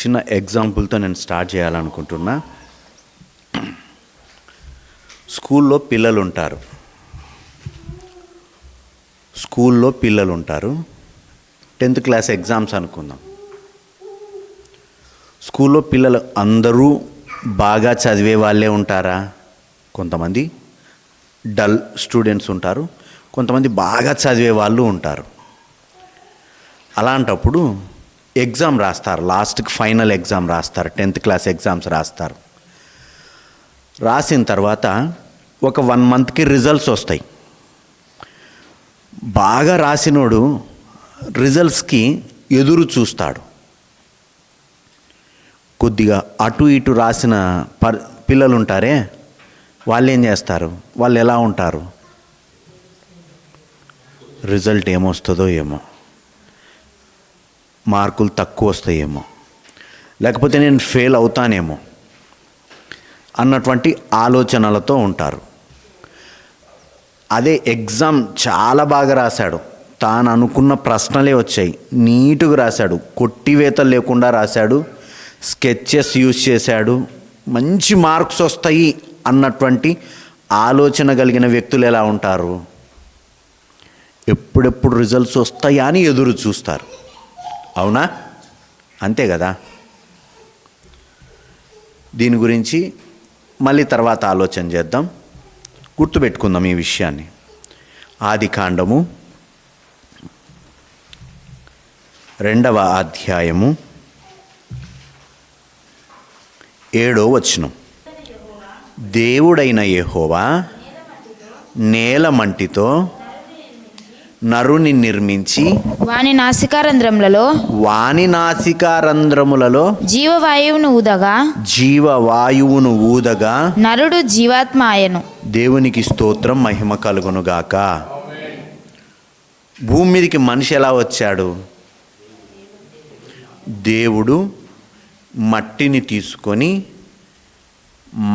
చిన్న ఎగ్జాంపుల్తో నేను స్టార్ట్ చేయాలనుకుంటున్నా. స్కూల్లో పిల్లలు ఉంటారు. 10th క్లాస్ ఎగ్జామ్స్ అనుకుందాం. స్కూల్లో పిల్లలు అందరూ బాగా చదివే వాళ్ళే ఉంటారా? కొంతమంది డల్ స్టూడెంట్స్ ఉంటారు, కొంతమంది బాగా చదివే వాళ్ళు ఉంటారు. అలాంటప్పుడు ఎగ్జామ్ రాస్తారు, లాస్ట్కి ఫైనల్ ఎగ్జామ్ రాస్తారు, 10th క్లాస్ ఎగ్జామ్స్ రాస్తారు. రాసిన తర్వాత ఒక 1 మంత్కి రిజల్ట్స్ వస్తాయి. బాగా రాసినోడు రిజల్ట్స్కి ఎదురు చూస్తాడు. కొద్దిగా అటు ఇటు రాసిన పిల్లలు ఉంటారే, వాళ్ళు ఏం చేస్తారు? వాళ్ళు ఎలా ఉంటారు? రిజల్ట్ ఏమొస్తుందో ఏమో, మార్కులు తక్కువ వస్తాయేమో, లేకపోతే నేను ఫెయిల్ అవుతానేమో అన్నటువంటి ఆలోచనలతో ఉంటారు. అదే ఎగ్జామ్ చాలా బాగా రాశాడు, తాను అనుకున్న ప్రశ్నలే వచ్చాయి, నీట్గా రాశాడు, కొట్టివేతలు లేకుండా రాశాడు, స్కెచెస్ యూజ్ చేశాడు, మంచి మార్క్స్ వస్తాయి అన్నటువంటి ఆలోచన కలిగిన వ్యక్తులు ఎలా ఉంటారు? ఎప్పుడెప్పుడు రిజల్ట్స్ వస్తాయా అని ఎదురు చూస్తారు. అవునా? అంతే కదా. దీని గురించి మళ్ళీ తర్వాత ఆలోచన చేద్దాం, గుర్తుపెట్టుకుందాం ఈ విషయాన్ని. ఆదికాండము 2వ అధ్యాయము 7వ వచనం. దేవుడైన యెహోవా నేల మంటితో నరుని నిర్మించి వాని నాసికారంధ్రములలో జీవవాయువును ఊదగా నరుడు జీవాత్మ ఆయను. దేవునికి స్తోత్రం, మహిమ కలుగునుగాక. భూమి మీదకి మనిషి ఎలా వచ్చాడు? దేవుడు మట్టిని తీసుకొని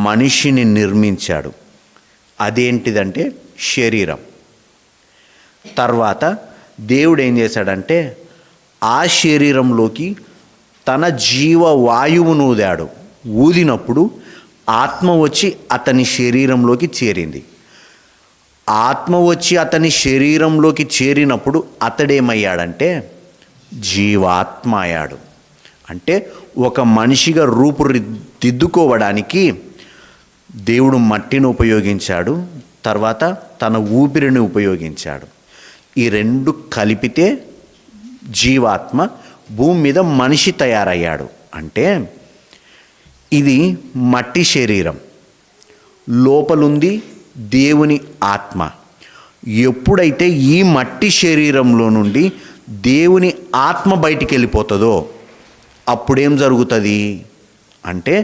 మనిషిని నిర్మించాడు. అదేంటిదంటే శరీరం. తర్వాత దేవుడు ఏం చేశాడంటే ఆ శరీరంలోకి తన జీవవాయువును ఊదాడు. ఊదినప్పుడు ఆత్మ వచ్చి అతని శరీరంలోకి చేరింది. ఆత్మ వచ్చి అతని శరీరంలోకి చేరినప్పుడు అతడేమయ్యాడంటే జీవాత్మ అయ్యాడు. అంటే ఒక మనిషిగా రూపుదిద్దుకోవడానికి దేవుడు మట్టిని ఉపయోగించాడు, తర్వాత తన ఊపిరిని ఉపయోగించాడు. ఈ 2 కలిపితే జీవాత్మ భూమి మీద మనిషి తయారయ్యాడు. అంటే ఇది మట్టి శరీరం, లోపలుంది దేవుని ఆత్మ. ఎప్పుడైతే ఈ మట్టి శరీరంలో నుండి దేవుని ఆత్మ బయటికి వెళ్ళిపోతుందో అప్పుడేం జరుగుతుంది అంటే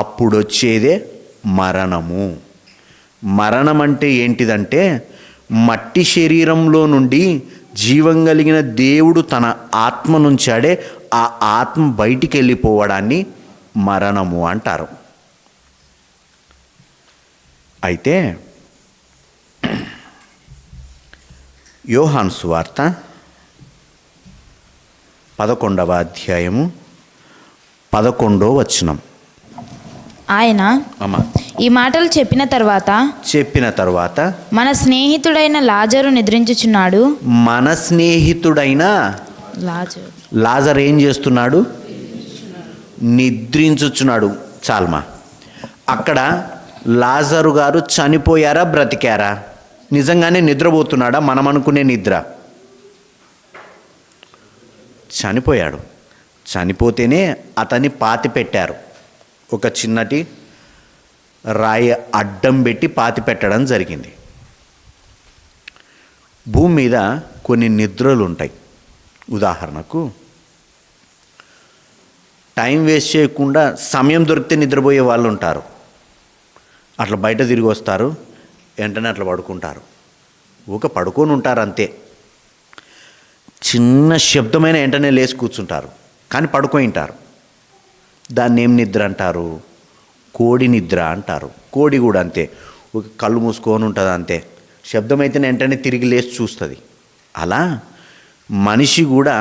అప్పుడు వచ్చేదే మరణము. మరణం అంటే ఏంటిదంటే మట్టి శరీరంలో నుండి జీవం కలిగిన దేవుడు తన ఆత్మ నుంచాడే ఆ ఆత్మ బయటికి వెళ్ళిపోవడాన్ని మరణము అంటారు. అయితే యోహాను సువార్త 11వ అధ్యాయము 11వ వచనం. ఆయన ఈ మాటలు చెప్పిన తర్వాత మన స్నేహితుడైన లాజరు నిద్రించుచున్నాడు. మన స్నేహితుడైన లాజరు ఏం చేస్తున్నాడు? నిద్రించుచున్నాడు. చాల్మా, అక్కడ లాజరు గారు చనిపోయారా, బ్రతికారా? నిజంగానే నిద్రపోతున్నాడా? మనం అనుకునే నిద్ర. చనిపోయాడు. చనిపోతేనే అతన్ని పాతి పెట్టారు. ఒక చిన్నటి రాయి అడ్డం పెట్టి పాతి పెట్టడం జరిగింది. భూమి మీద కొన్ని నిద్రలు ఉంటాయి. ఉదాహరణకు టైం వేస్ట్ చేయకుండా సమయం దొరికితే నిద్రపోయే వాళ్ళు ఉంటారు. అట్లా బయట తిరిగి వస్తారు, వెంటనే అట్లా పడుకుంటారు. పడుకొని ఉంటారు అంతే. చిన్న శబ్దమైన వెంటనే లేచి కూర్చుంటారు, కానీ పడుకొని ఉంటారు. దాన్ని ఏం నిద్ర అంటారు? కోడి నిద్ర అంటారు. కోడి కూడా అంతే, ఒక కళ్ళు మూసుకొని ఉంటుంది అంతే. శబ్దమైతే వెంటనే తిరిగి లేచి చూస్తుంది. అలా మనిషి కూడా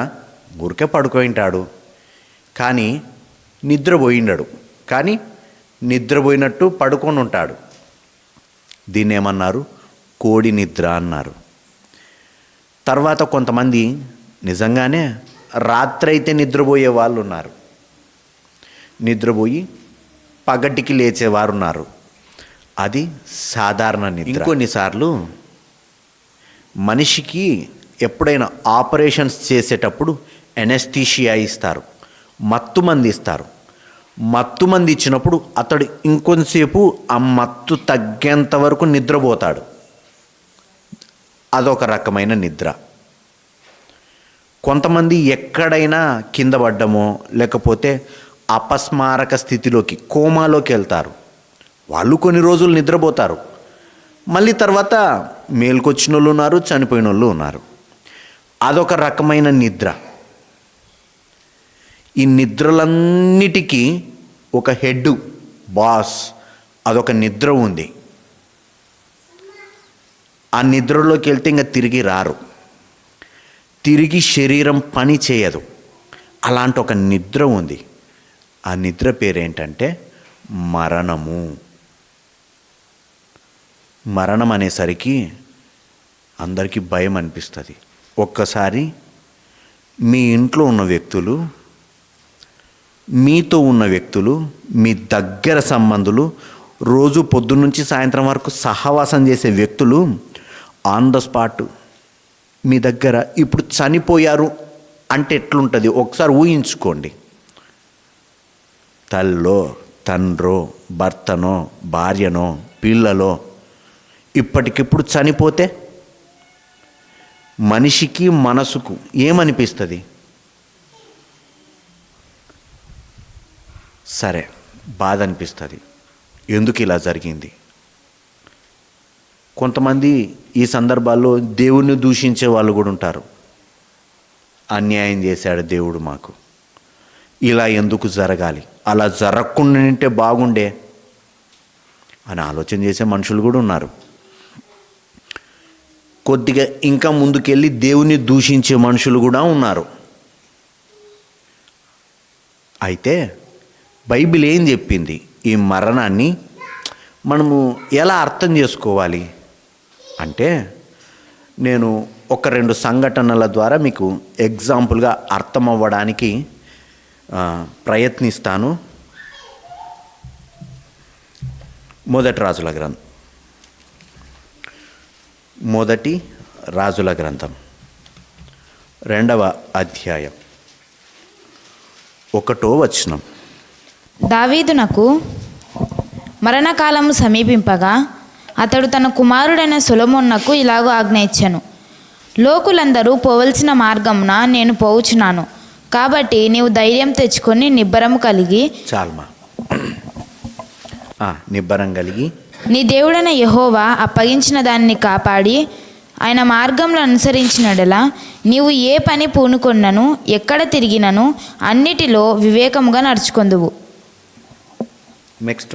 ఊరికే పడుకుంటాడు, కానీ నిద్రపోయినాడు, కానీ నిద్రపోయినట్టు పడుకొని ఉంటాడు. దీన్ని ఏమన్నారు? కోడి నిద్ర అన్నారు. తర్వాత కొంతమంది నిజంగానే రాత్రి అయితే నిద్రపోయే వాళ్ళు ఉన్నారు, నిద్రపోయి పగటికి లేచేవారు ఉన్నారు. అది సాధారణ నిద్ర. ఇంకొన్నిసార్లు మనిషికి ఎప్పుడైనా ఆపరేషన్స్ చేసేటప్పుడు ఎనెస్థీషియా ఇస్తారు, మత్తు మంది ఇస్తారు. మత్తు మంది ఇచ్చినప్పుడు అతడు ఇంకొంతసేపు ఆ మత్తు తగ్గేంత వరకు నిద్రపోతాడు. అదొక రకమైన నిద్ర. కొంతమంది ఎక్కడైనా కింద పడ్డమో లేకపోతే అపస్మారక స్థితిలోకి, కోమాలోకి వెళ్తారు. వాళ్ళు కొన్ని రోజులు నిద్రపోతారు, మళ్ళీ తర్వాత మేల్కొచ్చిన వాళ్ళు ఉన్నారు, చనిపోయిన వాళ్ళు ఉన్నారు. అదొక రకమైన నిద్ర. ఈ నిద్రలన్నిటికీ ఒక హెడ్, బాస్, అదొక నిద్ర ఉంది. ఆ నిద్రలోకి వెళ్తే ఇంకా తిరిగి రారు, తిరిగి శరీరం పని చేయదు. అలాంటి ఒక నిద్ర ఉంది. ఆ నిద్ర పేరేంటంటే మరణము. మరణం అనేసరికి అందరికీ భయం అనిపిస్తుంది. ఒక్కసారి మీ ఇంట్లో ఉన్న వ్యక్తులు, మీతో ఉన్న వ్యక్తులు, మీ దగ్గర సంబంధులు, రోజు పొద్దున్నుంచి సాయంత్రం వరకు సహవాసం చేసే వ్యక్తులు ఆన్ ద స్పాట్ మీ దగ్గర ఇప్పుడు చనిపోయారు అంటే ఎట్లుంటుంది ఒకసారి ఊహించుకోండి. తల్లో, తండ్రో, భర్తనో, భార్యనో, పిల్లలో ఇప్పటికిప్పుడు చనిపోతే మనిషికి మనసుకు ఏమనిపిస్తుంది? సరే, బాధ అనిపిస్తుంది. ఎందుకు ఇలా జరిగింది? కొంతమంది ఈ సందర్భాల్లో దేవుణ్ణి దూషించే వాళ్ళు కూడా ఉంటారు. అన్యాయం చేశాడు దేవుడు మాకు, ఇలా ఎందుకు జరగాలి, అలా జరగకుండా ఉంటే బాగుండే అని ఆలోచన చేసే మనుషులు కూడా ఉన్నారు. కొద్దిగా ఇంకా ముందుకెళ్ళి దేవుణ్ణి దూషించే మనుషులు కూడా ఉన్నారు. అయితే బైబిల్ ఏం చెప్పింది? ఈ మరణాన్ని మనము ఎలా అర్థం చేసుకోవాలి అంటే, నేను ఒక 2 సంఘటనల ద్వారా మీకు ఎగ్జాంపుల్గా అర్థం అవ్వడానికి ప్రయత్నిస్తాను. మొదటి రాజుల గ్రంథం 2వ అధ్యాయం 1వ వచనం. దావీదునకు మరణకాలము సమీపింపగా అతడు తన కుమారుడైన సొలొమోనునకు ఇలాగూ ఆజ్ఞ ఇచ్చెను. లోకులందరూ పోవలసిన మార్గమున నేను పోవుచున్నాను, కాబట్టి నీవు ధైర్యం తెచ్చుకొని నిబ్బరము కలిగి నిబ్బరం కలిగి నీ దేవుడైన యెహోవా అప్పగించిన దానిని కాపాడి ఆయన మార్గంలో అనుసరించినడలా నీవు ఏ పని పూనుకొన్నను ఎక్కడ తిరిగినను అన్నిటిలో వివేకముగా నడుచుకొందువు. నెక్స్ట్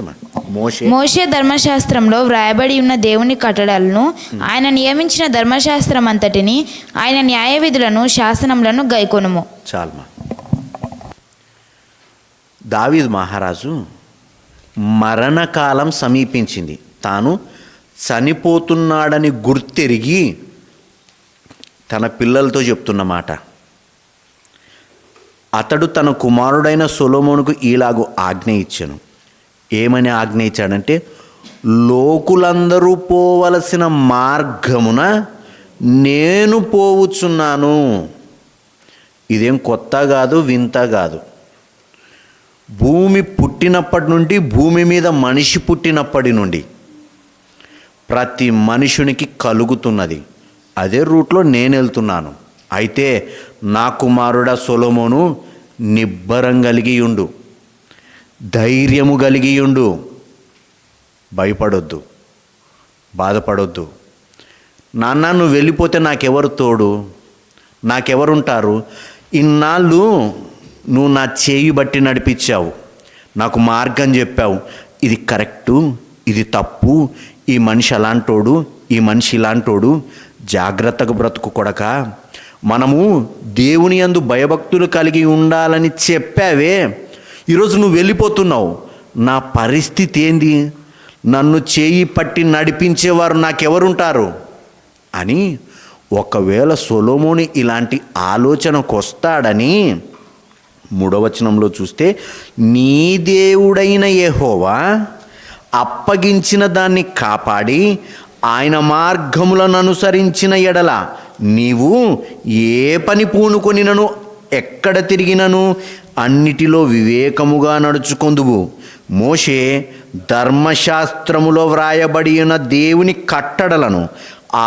మోషే ధర్మశాస్త్రంలో వ్రాయబడి ఉన్న దేవుని కట్టడలను, ఆయన నియమించిన ధర్మశాస్త్రం అంతటిని, ఆయన న్యాయ విధులను, శాసనములను గైకొనుము. చాల్మా. దావీదు మహారాజు మరణకాలం సమీపించింది, తాను చనిపోతున్నాడని గుర్తెరిగి తన పిల్లలతో చెప్తున్న మాట. అతడు తన కుమారుడైన సొలొమోనుకు ఇలాగూ ఆజ్ఞ ఇచ్చెను. ఏమని ఆజ్ఞ ఇచ్చాడంటే, లోకులందరూ పోవలసిన మార్గమున నేను పోవుచున్నాను. ఇదేం కొత్త కాదు, వింత కాదు. భూమి పుట్టినప్పటి నుండి, భూమి మీద మనిషి పుట్టినప్పటి నుండి ప్రతి మనుషునికి కలుగుతున్నది. అదే రూట్లో నేను వెళ్తున్నాను. అయితే నా కుమారుడా సొలొమోను, నిబ్బరం కలిగి ఉండు, ధైర్యము కలిగి ఉండు, భయపడొద్దు, బాధపడొద్దు. నాన్న నువ్వు వెళ్ళిపోతే నాకెవరు తోడు, నాకెవరుంటారు? ఇన్నాళ్ళు నువ్వు నా చేయి బట్టి నడిపించావు, నాకు మార్గం చెప్పావు, ఇది కరెక్టు, ఇది తప్పు, ఈ మనిషి అలాంటోడు, ఈ మనిషి ఇలాంటోడు, జాగ్రత్తగా బ్రతుకు కొడక, మనము దేవుని యందు భయభక్తులు కలిగి ఉండాలని చెప్పావే, ఈరోజు నువ్వు వెళ్ళిపోతున్నావు, నా పరిస్థితి ఏంది? నన్ను చేయి పట్టి నడిపించేవారు నాకెవరుంటారు అని ఒకవేళ సొలొమోను ఇలాంటి ఆలోచనకు వస్తాడని 3వ వచనంలో చూస్తే, నీ దేవుడైన యెహోవా అప్పగించిన దాన్ని కాపాడి ఆయన మార్గములను అనుసరించిన ఎడల నీవు ఏ పని పూనుకొనినను ఎక్కడ తిరిగినను అన్నిటిలో వివేకముగా నడుచుకొందువు. మోషే ధర్మశాస్త్రములో వ్రాయబడి ఉన్న దేవుని కట్టడలను,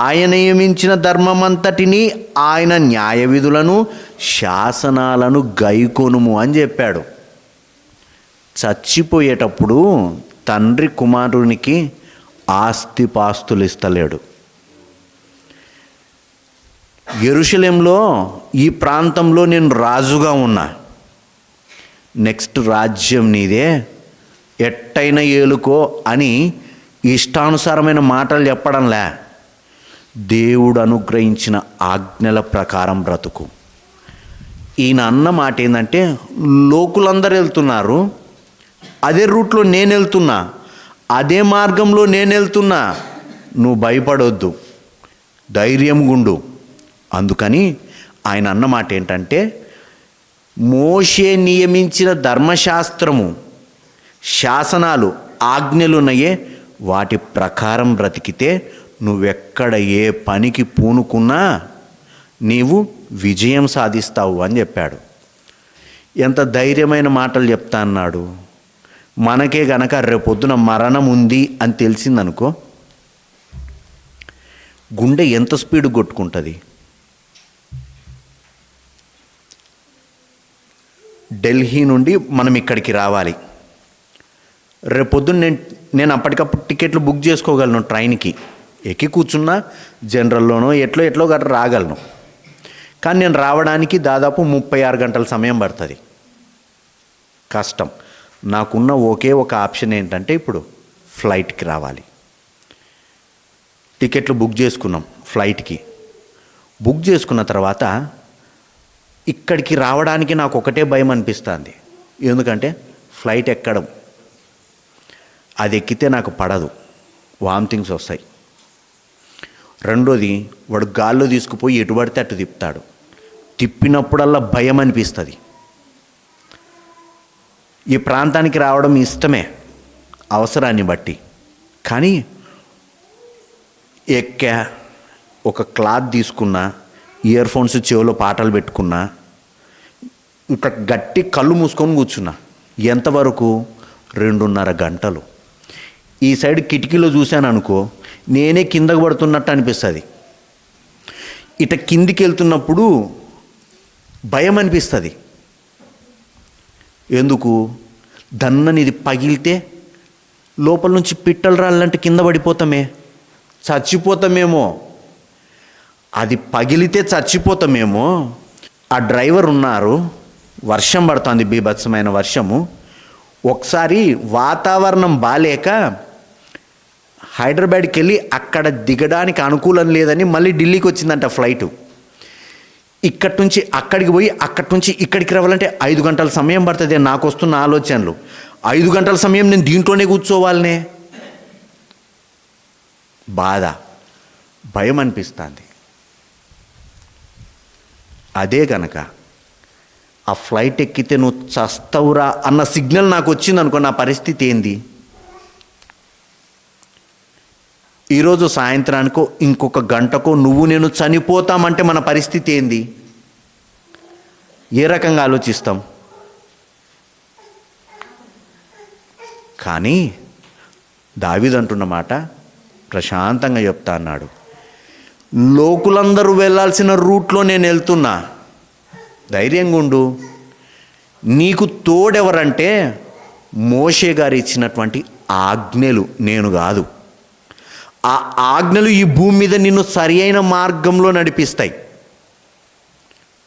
ఆయన నియమించిన ధర్మమంతటిని, ఆయన న్యాయ విధులను, శాసనాలను గైకొనుము అని చెప్పాడు. చచ్చిపోయేటప్పుడు తండ్రి కుమారునికి ఆస్తిపాస్తులు ఇస్తలేడు. యెరూషలేంలో ఈ ప్రాంతంలో నేను రాజుగా ఉన్నా, నెక్స్ట్ రాజ్యం నీదే, ఎట్టయినా ఏలుకో అని ఇష్టానుసారమైన మాటలు చెప్పడంలే. దేవుడు అనుగ్రహించిన ఆజ్ఞల ప్రకారం బ్రతుకు. ఈయన అన్న మాట ఏంటంటే, లోకులందరూ వెళ్తున్నారు, అదే రూట్లో నేను వెళ్తున్నా, అదే మార్గంలో నేను వెళ్తున్నా, నువ్వు భయపడొద్దు, ధైర్యం గుండు. అందుకని ఆయన అన్న మాట ఏంటంటే, మోషే నియమించిన ధర్మశాస్త్రము, శాసనాలు, ఆజ్ఞలున్నాయే, వాటి ప్రకారం బ్రతికితే నువ్వెక్కడ ఏ పనికి పూనుకున్నా నీవు విజయం సాధిస్తావు అని చెప్పాడు. ఎంత ధైర్యమైన మాటలు చెప్తా అన్నాడు. మనకే గనక రేపొద్దున మరణం ఉంది అని తెలిసిందనుకో, గుండె ఎంత స్పీడ్ కొట్టుకుంటుంది. ఢిల్లీ నుండి మనం ఇక్కడికి రావాలి, రేపొద్దున నేను అప్పటికప్పుడు టికెట్లు బుక్ చేసుకోగలను, ట్రైన్కి ఎక్కి కూర్చున్నా జనరల్లోనో ఎట్లో గట్రా రాగలను. కానీ నేను రావడానికి దాదాపు 36 గంటల సమయం పడుతుంది. కష్టం. నాకున్న ఒకే ఒక ఆప్షన్ ఏంటంటే ఇప్పుడు ఫ్లైట్కి రావాలి. టికెట్లు బుక్ చేసుకున్నాం. ఫ్లైట్కి బుక్ చేసుకున్న తర్వాత ఇక్కడికి రావడానికి నాకు ఒకటే భయం అనిపిస్తుంది. ఎందుకంటే ఫ్లైట్ ఎక్కడం, అది ఎక్కితే నాకు పడదు, వామిటింగ్స్ వస్తాయి. రెండోది, వాడు గాల్లో తీసుకుపోయి ఎటు పడితే అటు తిప్పుతాడు, తిప్పినప్పుడల్లా భయం అనిపిస్తుంది. ఈ ప్రాంతానికి రావడం ఇష్టమే అవసరాన్ని బట్టి, కానీ ఎక్కా, ఒక క్లాత్ తీసుకున్నా, ఇయర్ ఫోన్స్ చెవిలో పాటలు పెట్టుకున్నా, ఇక గట్టి కళ్ళు మూసుకొని కూర్చున్నా. ఎంతవరకు? 2.5 గంటలు. ఈ సైడ్ కిటికీలో చూశాను అనుకో, నేనే కిందకు పడుతున్నట్టు అనిపిస్తుంది. ఇట కిందికి వెళ్తున్నప్పుడు భయం అనిపిస్తుంది. ఎందుకు? దన్నని ఇది పగిలితే లోపల నుంచి పిట్టలు రాళ్ళంటే కింద పడిపోతామే, చచ్చిపోతామేమో. అది పగిలితే చచ్చిపోతామేమో. ఆ డ్రైవర్ ఉన్నారు, వర్షం పడుతుంది, బీభత్సమైన వర్షము. ఒకసారి వాతావరణం బాలేక హైదరాబాద్కి వెళ్ళి అక్కడ దిగడానికి అనుకూలం లేదని మళ్ళీ ఢిల్లీకి వచ్చిందంట ఫ్లైటు. ఇక్కడి నుంచి అక్కడికి పోయి అక్కడి నుంచి ఇక్కడికి రావాలంటే 5 గంటల సమయం పడుతుంది. నాకు వస్తున్న ఆలోచనలు, 5 గంటల సమయం నేను దీంట్లోనే కూర్చోవాలనే. బాధ, భయం అనిపిస్తుంది. అదే కనుక ఆ ఫ్లైట్ ఎక్కితే నువ్వు చస్తవురా అన్న సిగ్నల్ నాకు వచ్చిందనుకో, నా పరిస్థితి ఏంది? ఈరోజు సాయంత్రానికో ఇంకొక గంటకో నువ్వు నేను చనిపోతామంటే మన పరిస్థితి ఏంది? ఏ రకంగా ఆలోచిస్తాం? కానీ దావీదు అంటున్న మాట ప్రశాంతంగా చెప్తా అన్నాడు. లోకులందరూ వెళ్ళాల్సిన రూట్లో నేను వెళ్తున్నా, ధైర్యంగా ఉండు. నీకు తోడెవరంటే మోషే గారు ఇచ్చినటువంటి ఆజ్ఞలు, నేను కాదు. ఆ ఆజ్ఞలు ఈ భూమి మీద నిన్ను సరి అయిన మార్గంలో నడిపిస్తాయి.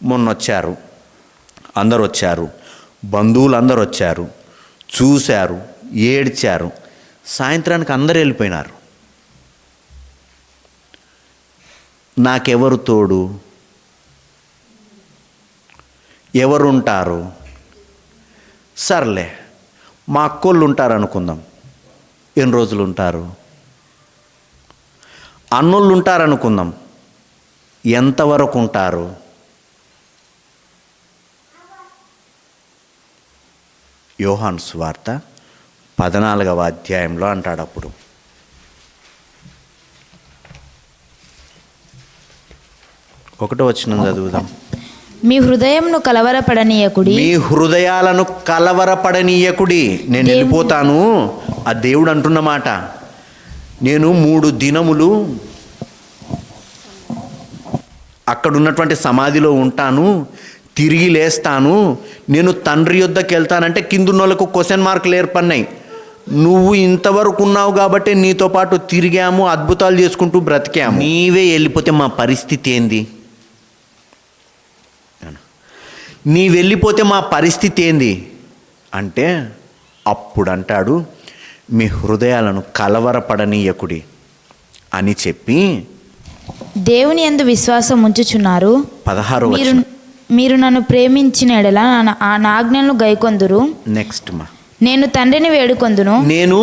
మొన్నొచ్చారు, అందరు వచ్చారు, బంధువులు అందరు వచ్చారు, చూశారు, ఏడ్చారు. సాయంత్రానికి అందరు వెళ్ళిపోయినారు. నాకెవరు తోడు? ఎవరుంటారు? సర్లే మా అక్కోళ్ళు ఉంటారు అనుకుందాం. ఎన్ని రోజులు ఉంటారు? అన్నోళ్ళు ఉంటారు అనుకుందాం. ఎంతవరకు ఉంటారు? యోహాను సువార్త 14వ అధ్యాయంలో అంటాడు. అప్పుడు ఒకటో వచనం చదువుదాం. మీ హృదయంను కలవరపడనీయకుడి. మీ హృదయాలను కలవరపడనీయకుడి. నేను వెళ్ళిపోతాను. ఆ దేవుడు అంటున్నమాట. నేను 3 దినములు అక్కడ ఉన్నటువంటి సమాధిలో ఉంటాను, తిరిగి లేస్తాను, నేను తండ్రి యొద్దకు వెళ్తానంటే కిందున్నోళ్ళకు క్వశ్చన్ మార్కులు ఏర్పడినాయి. నువ్వు ఇంతవరకు ఉన్నావు కాబట్టి నీతో పాటు తిరిగాము, అద్భుతాలు చేసుకుంటూ బ్రతికాము. నీవే వెళ్ళిపోతే మా పరిస్థితి ఏంది? నీ వెళ్ళిపోతే మా పరిస్థితి ఏంది అంటే అప్పుడు అంటాడు, మీ హృదయాలను కలవరపడనీయకుడి అని చెప్పి దేవుని యందు విశ్వాసం ఉంచుచున్నారు. 16వ మీరు నన్ను ప్రేమించిన ఎడల నా ఆజ్ఞలను గైకొందురు. నెక్స్ట్ నేను తండ్రిని వేడుకొందును. నేను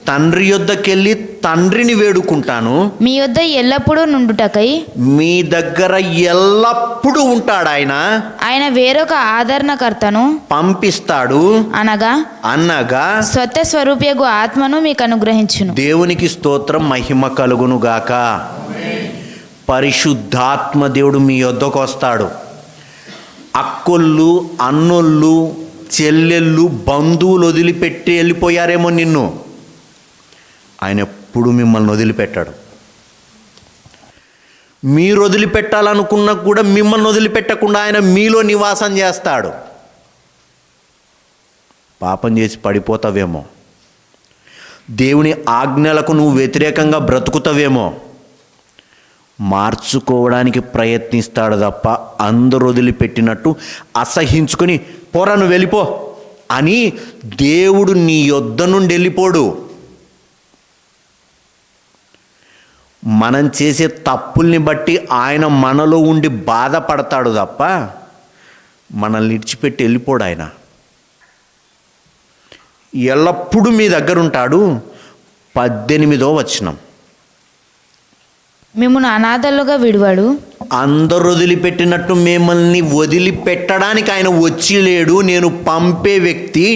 తండ్రి యొద్దకెళ్ళి తండ్రిని వేడుకుంటాను. మీ యొద్ద ఎల్లప్పుడూ నుండుటకై. మీ దగ్గర ఎల్లప్పుడూ ఉంటాడు ఆయన. ఆయన వేరొక ఆదరణకర్తను పంపిస్తాడు. అనగా స్వత స్వరూపియగు ఆత్మను మీకు అనుగ్రహించును. దేవునికి స్తోత్రం, మహిమ కలుగును గాక. పరిశుద్ధాత్మ దేవుడు మీ యొద్దకు వస్తాడు. అక్కొళ్ళు, అన్నోళ్ళు, చెల్లెళ్ళు, బంధువులు వదిలిపెట్టి వెళ్ళిపోయారేమో నిన్ను. ఆయన ఎప్పుడు మిమ్మల్ని వదిలిపెట్టాడు. మీరు వదిలిపెట్టాలనుకున్నా కూడా మిమ్మల్ని వదిలిపెట్టకుండా ఆయన మీలో నివాసం చేస్తాడు. పాపం చేసి పడిపోతావేమో, దేవుని ఆజ్ఞలకు నువ్వు వ్యతిరేకంగా బ్రతుకుతావేమో, మార్చుకోవడానికి ప్రయత్నిస్తాడు తప్ప అందరూ వదిలిపెట్టినట్టు అసహించుకొని పోరా నువ్వు వెళ్ళిపో అని దేవుడు నీ యొద్ద నుండి వెళ్ళిపోడు. మనం చేసే తప్పుల్ని బట్టి ఆయన మనలో ఉండి బాధపడతాడు తప్ప మనల్ని విడిచిపెట్టి వెళ్ళిపోడు. ఆయన ఎల్లప్పుడూ మీ దగ్గర ఉంటాడు. 18వ వచనం, మిమ్మును అనాథలుగా విడువాడు. అందరు వదిలిపెట్టినట్టు మిమ్మల్ని వదిలిపెట్టడానికి ఆయన వచ్చి లేడు. నేను పంపే వ్యక్తి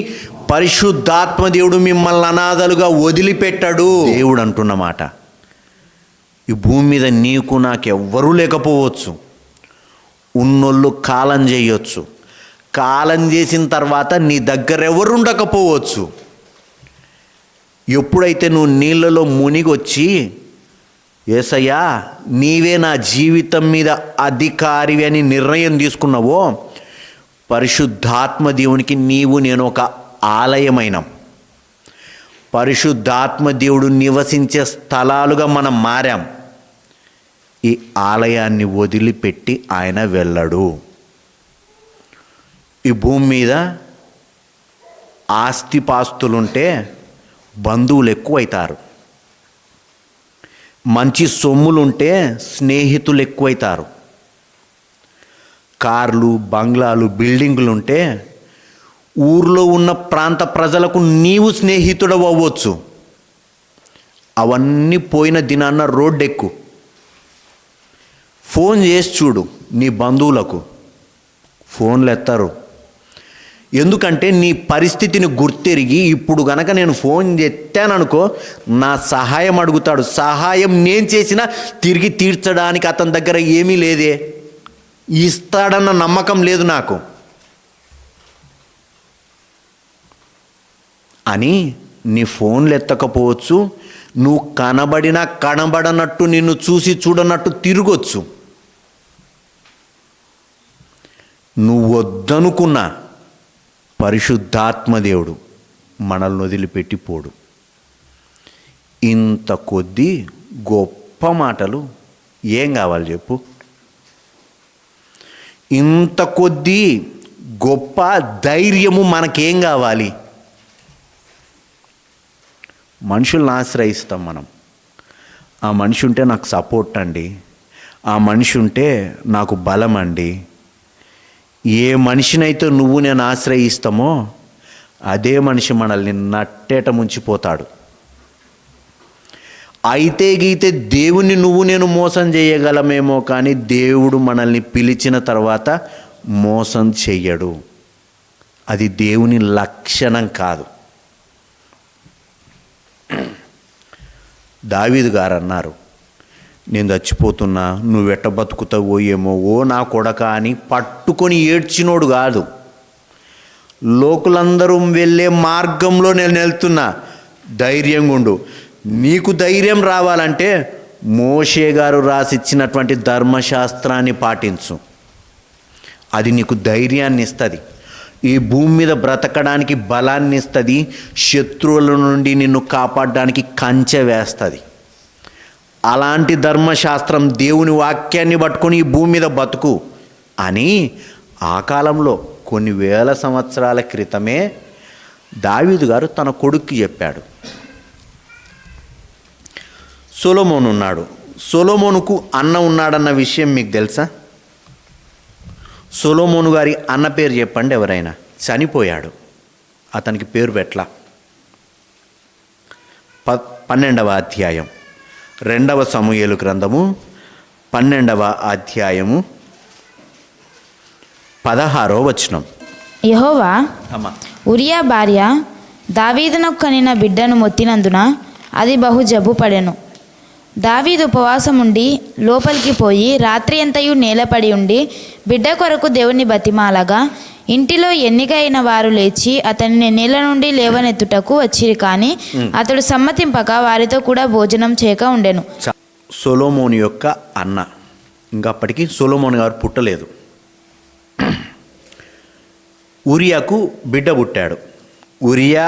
పరిశుద్ధాత్మ దేవుడు మిమ్మల్ని అనాథలుగా వదిలిపెట్టాడు. దేవుడు అంటున్నమాట. ఈ భూమి మీద నీకు నాకు ఎవ్వరూ లేకపోవచ్చు. ఉన్నోళ్ళు కాలం చేయొచ్చు. కాలం చేసిన తర్వాత నీ దగ్గర ఎవరు ఉండకపోవచ్చు. ఎప్పుడైతే నువ్వు నీళ్ళలో మునిగొచ్చి యేసయ్యా నీవే నా జీవితం మీద అధికారివి అని నిర్ణయం తీసుకున్నావో, పరిశుద్ధాత్మ దేవునికి నీవు నేను ఒక ఆలయమైనాం. పరిశుద్ధాత్మ దేవుడు నివసించే స్థలాలుగా మనం మారాం. ఈ ఆలయాన్ని వదిలిపెట్టి ఆయన వెళ్ళడు. ఈ భూమి మీద ఆస్తిపాస్తులుంటే బంధువులు ఎక్కువైతారు. మంచి సొమ్ములుంటే స్నేహితులు ఎక్కువైతారు. కార్లు, బంగ్లాలు, బిల్డింగులు ఉంటే ఊర్లో ఉన్న ప్రాంత ప్రజలకు నీవు స్నేహితుడు అవ్వచ్చు. అవన్నీ పోయిన దినాన్న రోడ్డు ఎక్కు, ఫోన్ చేసి చూడు నీ బంధువులకు. ఫోన్లు ఎత్తారు. ఎందుకంటే నీ పరిస్థితిని గుర్తెరిగి ఇప్పుడు గనక నేను ఫోన్ ఎత్తాననుకో నా సహాయం అడుగుతాడు. సహాయం నేను చేసినా తిరిగి తీర్చడానికి అతని దగ్గర ఏమీ లేదే, ఇస్తాడన్న నమ్మకం లేదు నాకు అని నీ ఫోన్లు ఎత్తకపోవచ్చు. నువ్వు కనబడినా కనబడనట్టు, నిన్ను చూసి చూడనట్టు తిరగొచ్చు. నువ్వు వద్దనుకున్నా పరిశుద్ధాత్మదేవుడు మనల్ని వదిలిపెట్టిపోడు. ఇంత కొద్ది గొప్ప మాటలు ఏం కావాలి చెప్పు? ఇంత కొద్ది గొప్ప ధైర్యము మనకేం కావాలి? మనుషుల్ని ఆశ్రయిస్తాం మనం. ఆ మనిషి ఉంటే నాకు సపోర్ట్ అండి, ఆ మనిషి ఉంటే నాకు బలం అండి. ఏ మనిషినైతే నువ్వు నేను ఆశ్రయిస్తామో అదే మనిషి మనల్ని నట్టేట ముంచిపోతాడు. అయితే గీతే దేవుణ్ణి నువ్వు నేను మోసం చేయగలమేమో, కానీ దేవుడు మనల్ని పిలిచిన తర్వాత మోసం చెయ్యడు. అది దేవుని లక్షణం కాదు. దావీదు గారు అన్నారు, నేను చచ్చిపోతున్నా, నువ్వెట్ట బతుకుతావో ఏమో, ఓ నా కొడక అని పట్టుకొని ఏడ్చినోడు కాదు. లోకులందరూ వెళ్ళే మార్గంలో నేను వెళ్తున్నా, ధైర్యంగా ఉండు. నీకు ధైర్యం రావాలంటే మోషే గారు రాసిచ్చినటువంటి ధర్మశాస్త్రాన్ని పాటించు. అది నీకు ధైర్యాన్ని ఇస్తుంది, ఈ భూమి మీద బ్రతకడానికి బలాన్ని ఇస్తుంది, శత్రువుల నుండి నిన్ను కాపాడడానికి కంచె వేస్తుంది. అలాంటి ధర్మశాస్త్రం, దేవుని వాక్యాన్ని పట్టుకొని ఈ భూమి మీద బతుకు అని ఆ కాలంలో కొన్ని వేల సంవత్సరాల క్రితమే దావీదు గారు తన కొడుక్కి చెప్పాడు. సొలొమోను ఉన్నాడు. సొలొమోనుకు అన్న ఉన్నాడన్న విషయం మీకు తెలుసా? సొలొమోను గారి అన్న పేరు చెప్పండి ఎవరైనా. చనిపోయాడు, అతనికి పేరు పెట్ల. 12వ అధ్యాయం 2వ సమూయేలు గ్రంథము 12వ అధ్యాయము 16వ వచనం. యెహోవా అమ్మా, ఉరియా భార్య దావీదునకు కనిన బిడ్డను మొత్తినందున అది బహు జబ్బు పడెను. దావీదు ఉపవాసముండి లోపలికి పోయి రాత్రి అంతయు నేలపడి ఉండి బిడ్డ కొరకు దేవుని బతిమాలగా ఇంటిలో ఎన్నిక అయిన వారు లేచి అతనిని నీళ్ళ నుండి లేవనెత్తుటకు వచ్చిరి, కానీ అతడు సమ్మతింపక వారితో కూడా భోజనం చేయక ఉండెను. సొలొమోను యొక్క అన్న, ఇంకా అప్పటికి సొలొమోను గారు పుట్టలేదు. ఉరియాకు బిడ్డ పుట్టాడు. ఉరియా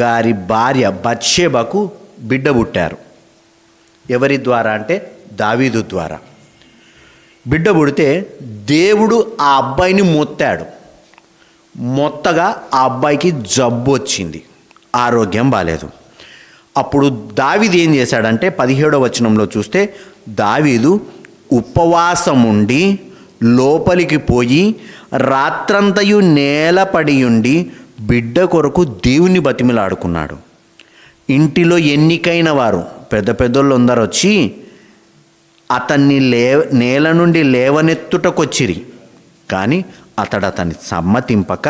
గారి భార్య బత్షెబకు బిడ్డ పుట్టారు. ఎవరి ద్వారా అంటే దావీదు ద్వారా. బిడ్డ పుడితే దేవుడు ఆ అబ్బాయిని మొత్తాడు. మొత్తగా ఆ అబ్బాయికి జబ్బు వచ్చింది, ఆరోగ్యం బాలేదు. అప్పుడు దావీదు ఏం చేశాడంటే 17వ వచనంలో చూస్తే, దావీదు ఉపవాసం ఉండి లోపలికి పోయి రాత్రంతయు నేలపడి ఉండి బిడ్డ కొరకు దేవుని బతిమిలాడుకున్నాడు. ఇంటిలో ఎన్నికైన వారు పెద్ద పెద్దోళ్ళు అందరూ వచ్చి అతన్ని నేల నుండి లేవనెత్తుటకొచ్చిరి, కానీ అతడు అతన్ని సమ్మతింపక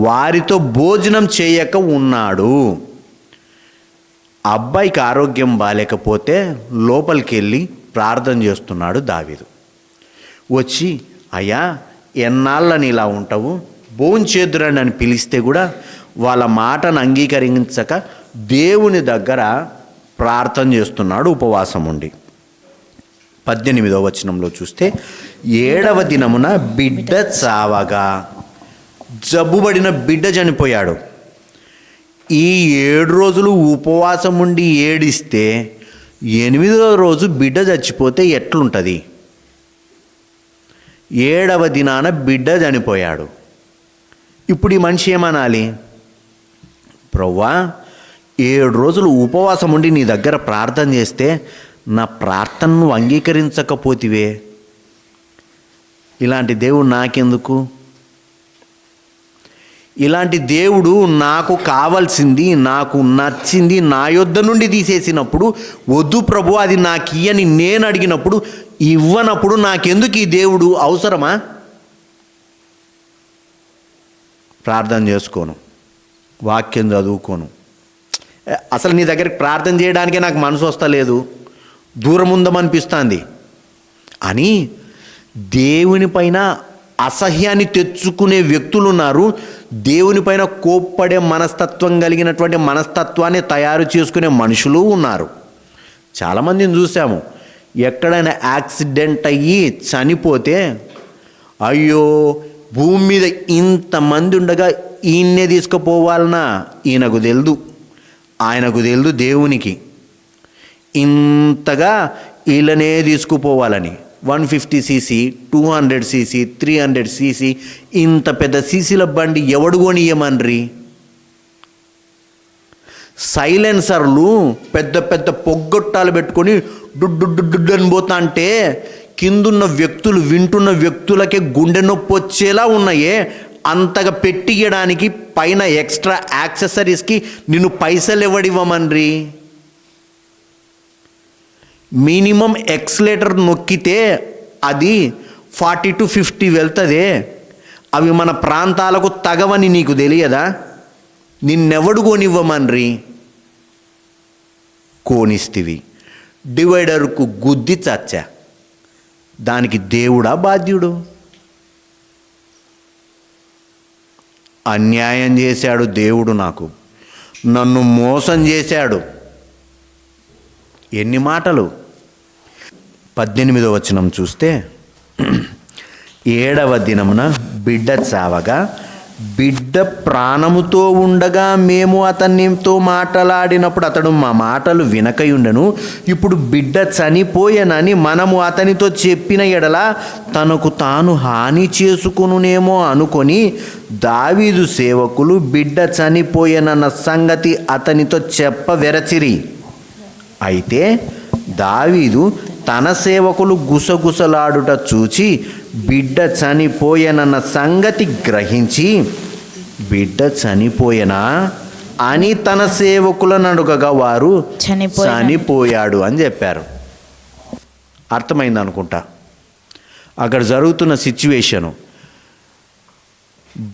వారితో భోజనం చేయక ఉన్నాడు. అబ్బాయికి ఆరోగ్యం బాలేకపోతే లోపలికి వెళ్ళి ప్రార్థన చేస్తున్నాడు దావీదు. వచ్చి, అయ్యా ఎన్నాళ్ళని ఇలా ఉంటావు, భోంచేద్దురండి అని పిలిస్తే కూడా వాళ్ళ మాటను అంగీకరించక దేవుని దగ్గర ప్రార్థన చేస్తున్నాడు ఉపవాసం ఉండి. 18వ వచనంలో చూస్తే, 7వ దినమున బిడ్డ చావగా, జబ్బుబడిన బిడ్డ చనిపోయాడు. ఈ 7 రోజులు ఉపవాసం ఉండి ఏడిస్తే 8వ రోజు బిడ్డ చచ్చిపోతే ఎట్లుంటుంది? 7వ దినాన బిడ్డ చనిపోయాడు. ఇప్పుడు ఈ మనిషి ఏమనాలి? ప్రవ్వా, 7 రోజులు ఉపవాసం ఉండి నీ దగ్గర ప్రార్థన చేస్తే నా ప్రార్థనను అంగీకరించకపోతివే, ఇలాంటి దేవుడు నాకెందుకు? ఇలాంటి దేవుడు నాకు కావాల్సింది, నాకు నచ్చింది నా యొద్ద నుండి తీసేసినప్పుడు, వద్దు ప్రభు అది నాకు ఇయ్యని నేను అడిగినప్పుడు, ఇవ్వనప్పుడు నాకెందుకు ఈ దేవుడు అవసరమా? ప్రార్థన చేసుకోను, వాక్యం చదువుకోను, అసలు నీ దగ్గరికి ప్రార్థన చేయడానికే నాకు మనసు వస్తలేదు, దూరం ఉందమనిపిస్తుంది అని దేవునిపైన అసహ్యాన్ని తెచ్చుకునే వ్యక్తులు ఉన్నారు. దేవునిపైన కోప్పడే మనస్తత్వం కలిగినటువంటి మనస్తత్వాన్ని తయారు చేసుకునే మనుషులు ఉన్నారు. చాలామందిని చూసాము. ఎక్కడైనా యాక్సిడెంట్ అయ్యి చనిపోతే, అయ్యో భూమి మీద ఇంతమంది ఉండగా ఈయన్నే తీసుకుపోవాలనా, ఈయనకు తెలుదు, ఆయనకు తెలుదు దేవునికి ఇంతగా వీళ్ళనే తీసుకుపోవాలని. 150cc, 200cc, 300cc, ఇంత పెద్ద సీసీల బండి ఎవడు కొనియమన్రి? సైలెన్సర్లు పెద్ద పెద్ద పొగ్గొట్టాలు పెట్టుకొని డుడ్డు అని పోతా అంటే కిందున్న వ్యక్తులు, వింటున్న వ్యక్తులకే గుండె నొప్పి వచ్చేలా ఉన్నాయే. అంతగా పెట్టియడానికి పైన ఎక్స్ట్రా యాక్సెసరీస్కి నిన్ను పైసలు ఎవడివ్వమన్రి? మినిమం ఎక్స్లేటర్ నొక్కితే అది 40 to 50 వెళ్తుంది. అవి మన ప్రాంతాలకు తగవని నీకు తెలియదా? నిన్నెవడు కొనివ్వమన్రి? కోనిస్తివి. డివైడర్కు గుద్ది చచ్చా. దానికి దేవుడా బాధ్యుడు? అన్యాయం చేశాడు దేవుడు, నాకు నన్ను మోసం చేశాడు. ఎన్ని మాటలు! 18వ వచనం చూస్తే, 7వ దినమున బిడ్డ చావగా బిడ్డ ప్రాణముతో ఉండగా మేము అతనితో మాట్లాడినప్పుడు అతడు మా మాటలు వినకయుండెను. ఇప్పుడు బిడ్డ చనిపోయెనని మనము అతనితో చెప్పిన ఎడల తనకు తాను హాని చేసుకునునేమో అనుకొని దావీదు సేవకులు బిడ్డ చనిపోయెనన్న సంగతి అతనితో చెప్పవెరచిరి. అయితే దావీదు తన సేవకులు గుసగుసలాడుట చూచి బిడ్డ చనిపోయెనన్న సంగతి గ్రహించి, బిడ్డ చనిపోయెనా అని తన సేవకులను అడుగగా వారు చనిపోయాడు అని చెప్పారు. అర్థమైంది అనుకుంటా. అక్కడ జరుగుతున్న సిచ్యువేషను,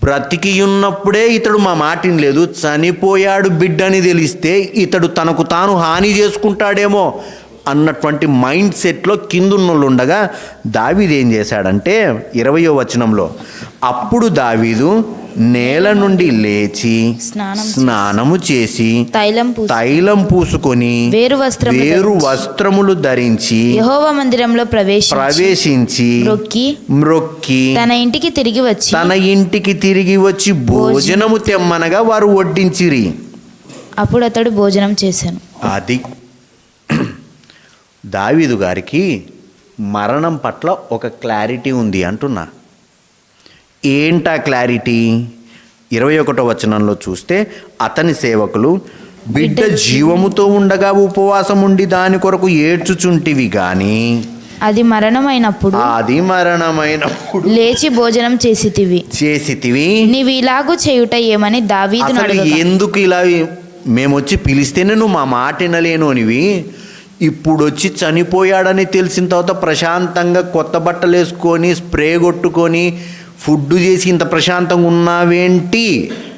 బ్రతికి ఉన్నప్పుడే ఇతడు మా మాటిని లేదు, చనిపోయాడు బిడ్డని తెలిస్తే ఇతడు తనకు తాను హాని చేసుకుంటాడేమో అన్నటువంటి మైండ్ సెట్లో కిందున్నోళ్ళు ఉండగా దావీదు ఏం చేశాడంటే 20వ వచనంలో, అప్పుడు దావీదు నేల నుండి లేచి స్నానము చేసి తైలం పూసుకొని వేరు వస్త్రములు ధరించి యెహోవా మందిరంలో ప్రవేశించి మ్రొక్కి తన ఇంటికి తిరిగి వచ్చి భోజనము తెమ్మనగా వారు వడ్డించిరి. అప్పుడు అతడు భోజనం చేశాను. అది దావీదు గారికి మరణం పట్ల ఒక క్లారిటీ ఉంది అంటున్నా. ఏంటా క్లారిటీ? 21వ వచనంలో చూస్తే, అతని సేవకులు బిడ్డ జీవముతో ఉండగా ఉపవాసం ఉండి దాని కొరకు ఏడ్చుచుంటివి గాని అది మరణమైనప్పుడు లేచి భోజనం చేసితివి. నీవు ఇలాగూ చేయుట ఏమని దావీదును అడగగా, ఎందుకు ఇలా మేమొచ్చి పిలిస్తేనే నువ్వు మా మాట వినలేను అనివి, ఇప్పుడు వచ్చి చనిపోయాడని తెలిసిన తర్వాత ప్రశాంతంగా కొత్త బట్టలు వేసుకొని స్ప్రే కొట్టుకొని ఫుడ్ చేసి ఇంత ప్రశాంతంగా ఉన్నావేంటి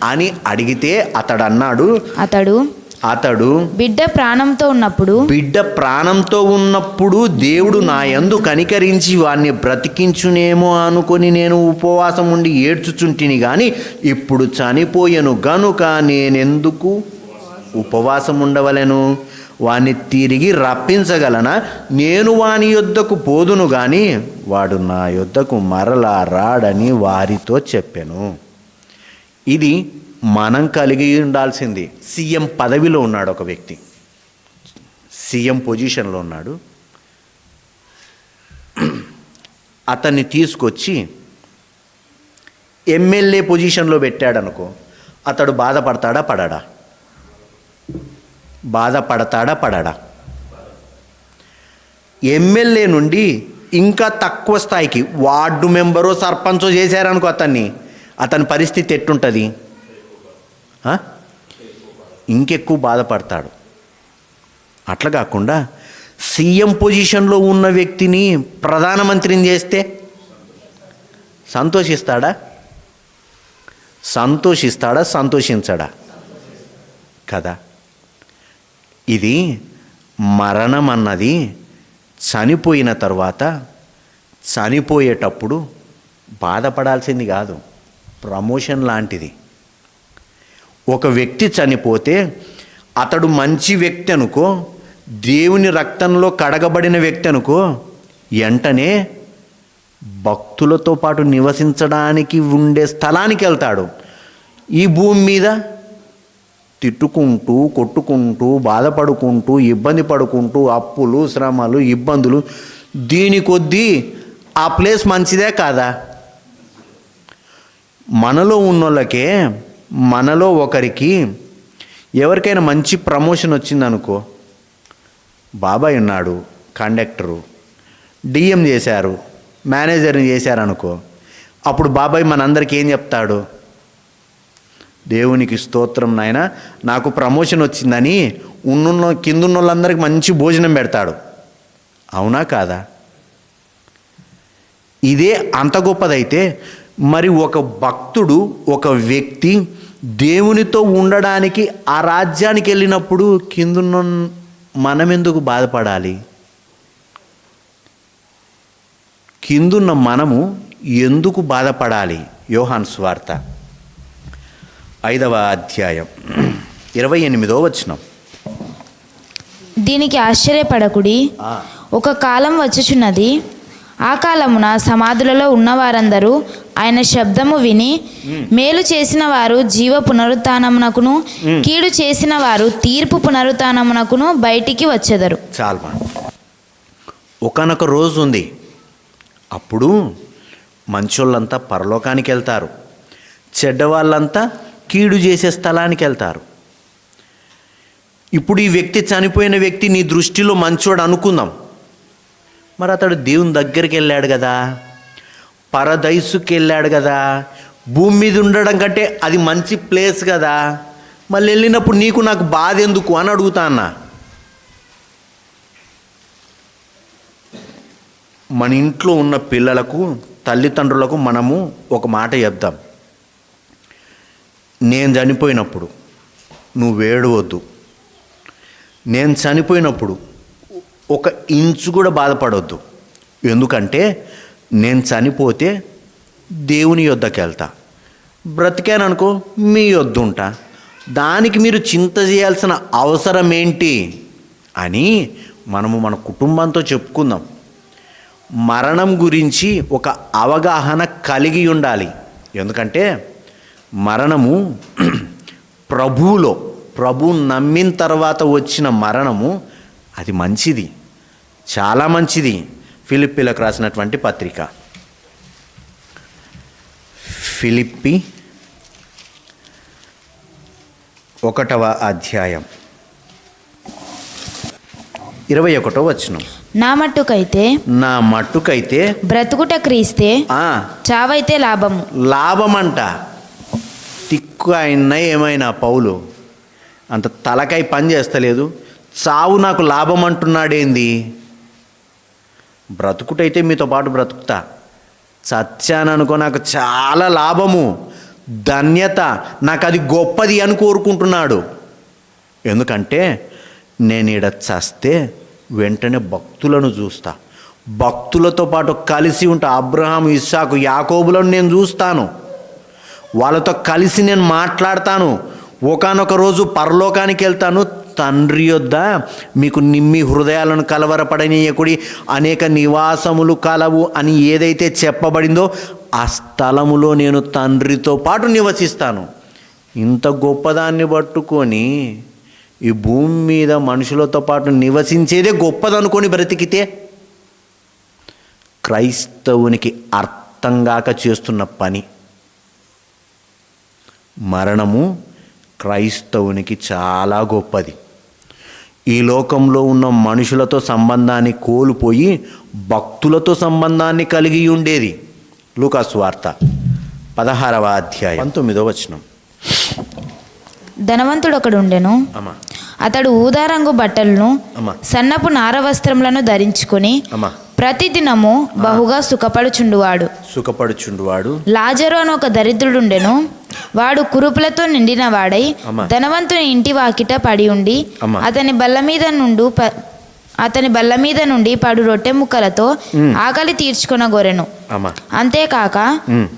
అని అడిగితే అతడు బిడ్డ ప్రాణంతో ఉన్నప్పుడు దేవుడు నా యందు కనికరించి వాణ్ణి బ్రతికించునేమో అనుకొని నేను ఉపవాసం ఉండి ఏడ్చుచుంటిని గాని ఇప్పుడు చనిపోయెను గనుక నేనెందుకు ఉపవాసం ఉండవలెను? వాణ్ణి తిరిగి రప్పించగలనా? నేను వాని యొద్దకు పోదును గాని వాడు నా యొద్దకు మరలా రాడని వారితో చెప్పాను. ఇది మనం కలిగి ఉండాల్సింది. సీఎం పదవిలో ఉన్నాడు ఒక వ్యక్తి, సీఎం పొజిషన్లో ఉన్నాడు. అతన్ని తీసుకొచ్చి ఎమ్మెల్యే పొజిషన్లో పెట్టాడనుకో, అతడు బాధపడతాడా పడడా? ఎమ్మెల్యే నుండి ఇంకా తక్కువ స్థాయికి వార్డు మెంబరో సర్పంచో చేశారనుకో అతని పరిస్థితి ఎట్టుంటుంది? ఇంకెక్కువ బాధపడతాడు. అట్లా కాకుండా సీఎం పొజిషన్లో ఉన్న వ్యక్తిని ప్రధానమంత్రిని చేస్తే సంతోషించడా కదా? ఇది మరణం అన్నది చనిపోయిన తర్వాత చనిపోయేటప్పుడు బాధపడాల్సింది కాదు, ప్రమోషన్ లాంటిది. ఒక వ్యక్తి చనిపోతే అతడు మంచి వ్యక్తి అనుకో, దేవుని రక్తంలో కడగబడిన వ్యక్తి అనుకో, వెంటనే భక్తులతో పాటు నివసించడానికి ఉండే స్థలానికి వెళ్తాడు. ఈ భూమి మీద తిట్టుకుంటూ కొట్టుకుంటూ బాధపడుకుంటూ ఇబ్బంది పడుకుంటూ అప్పులు శ్రమలు ఇబ్బందులు దీని కొద్దీ ఆ ప్లేస్ మంచిదే కాదా? మనలో ఉన్నోళ్ళకే, మనలో ఒకరికి ఎవరికైనా మంచి ప్రమోషన్ వచ్చిందనుకో, బాబాయ్ ఉన్నాడు కండక్టరు, డిఎం చేశారు, మేనేజర్ని చేశారనుకో, అప్పుడు బాబాయ్ మనందరికీ ఏం చెప్తాడు? దేవునికి స్తోత్రం నాయన, నాకు ప్రమోషన్ వచ్చిందని కిందున్న వాళ్ళందరికీ మంచి భోజనం పెడతాడు. అవునా కాదా? ఇదే అంత గొప్పదైతే మరి ఒక భక్తుడు, ఒక వ్యక్తి దేవునితో ఉండడానికి ఆ రాజ్యానికి వెళ్ళినప్పుడు కిందున్న మనం ఎందుకు బాధపడాలి? కిందున్న మనము ఎందుకు బాధపడాలి? యోహాను సువార్త 5వ అధ్యాయం 28వ వచనం. దీనికి ఆశ్చర్యపడకుడి, ఒక కాలం వచ్చుచున్నది, ఆ కాలమున సమాధులలో ఉన్నవారందరూ ఆయన శబ్దము విని మేలు చేసిన వారు జీవ పునరుత్థానమునకును, కీడు చేసిన వారు తీర్పు పునరుత్థానమునకును బయటికి వచ్చెదరు. చాలు. ఒకనొక రోజు ఉంది, అప్పుడు మంచోళ్ళంతా పరలోకానికి వెళ్తారు, చెడ్డవాళ్ళంతా కీడు చేసే స్థలానికి వెళ్తారు. ఇప్పుడు ఈ వ్యక్తి, చనిపోయిన వ్యక్తి నీ దృష్టిలో మంచోడు అనుకుందాం. మరి అతడు దేవుని దగ్గరికి వెళ్ళాడు కదా, పరదైసుకి వెళ్ళాడు కదా, భూమి మీద ఉండడం కంటే అది మంచి ప్లేస్ కదా. మళ్ళీ వెళ్ళినప్పుడు నీకు నాకు బాధ ఎందుకు అని అడుగుతా అన్న. మన ఇంట్లో ఉన్న పిల్లలకు, తల్లిదండ్రులకు మనము ఒక మాట చెప్దాం. నేను చనిపోయినప్పుడు నువ్వు ఏడవద్దు, నేను చనిపోయినప్పుడు ఒక ఇంచు కూడా బాధపడవద్దు. ఎందుకంటే నేను చనిపోతే దేవుని యొద్దకు వెళ్తా, బ్రతికాననుకో మీ యొద్ద ఉంటా, దానికి మీరు చింత చేయాల్సిన అవసరం ఏంటి అని మనము మన కుటుంబంతో చెప్పుకుందాం. మరణం గురించి ఒక అవగాహన కలిగి ఉండాలి. ఎందుకంటే మరణము ప్రభువు నమ్మిన తర్వాత వచ్చిన మరణము అది మంచిది, చాలా మంచిది. ఫిలిప్పీలకు రాసినటువంటి పత్రిక, ఫిలిప్పీ 1వ అధ్యాయం 21వ వచనం. నా మట్టుకైతే బ్రతుకుట క్రీస్తే, చావైతే లాభము. లాభమంట. తిక్కు అయినా ఏమైనా పౌలు అంత తలకాయ పని చేస్తలేదు, చావు నాకు లాభం అంటున్నాడేంది? బ్రతుకుటైతే మీతో పాటు బ్రతుకుతా, చచ్చాననుకో నాకు చాలా లాభము, ధన్యత, నాకు అది గొప్పది అని కోరుకుంటున్నాడు. ఎందుకంటే నేను ఈడ చస్తే వెంటనే భక్తులను చూస్తా, భక్తులతో పాటు కలిసి ఉంటా. అబ్రహాం, ఇస్సాకు, యాకోబులను నేను చూస్తాను, వాళ్ళతో కలిసి నేను మాట్లాడతాను. ఒకానొక రోజు పరలోకానికి వెళ్తాను. తండ్రి యొద్ద మీకు నిమ్మి హృదయాలను కలవరపడనీయకుడి, అనేక నివాసములు కలవు అని ఏదైతే చెప్పబడిందో ఆ స్థలములో నేను తండ్రితో పాటు నివసిస్తాను. ఇంత గొప్పదాన్ని పట్టుకొని ఈ భూమి మీద మనుషులతో పాటు నివసించేదే గొప్పదనుకొని బ్రతికితే క్రైస్తవునికి అర్థంగాక చేస్తున్న పని. మరణము క్రైస్తవునికి చాలా గొప్పది. ఈ లోకంలో ఉన్న మనుషులతో సంబంధాన్ని కోల్పోయి భక్తులతో సంబంధాన్ని కలిగి ఉండేది. లూకాసు వార్త 16వ అధ్యాయం 19వ వచనం. ధనవంతుడు ఒకడు ఉండెను. అతడు ఊదారంగు బట్టలను, సన్నపు నార వస్త్రములను ధరించుకొని ప్రతిదినము బహుగా సుఖపడుచుండువాడు. లాజరు అని ఒక దరిద్రుడుండెను. వాడు కురుపులతో నిండిన వాడై ధనవంతుని ఇంటి వాకిట పడి ఉండి అతని బల్ల మీద నుండి పడు రొట్టె ముక్కలతో ఆకలి తీర్చుకొనగోరెను. అంతేకాక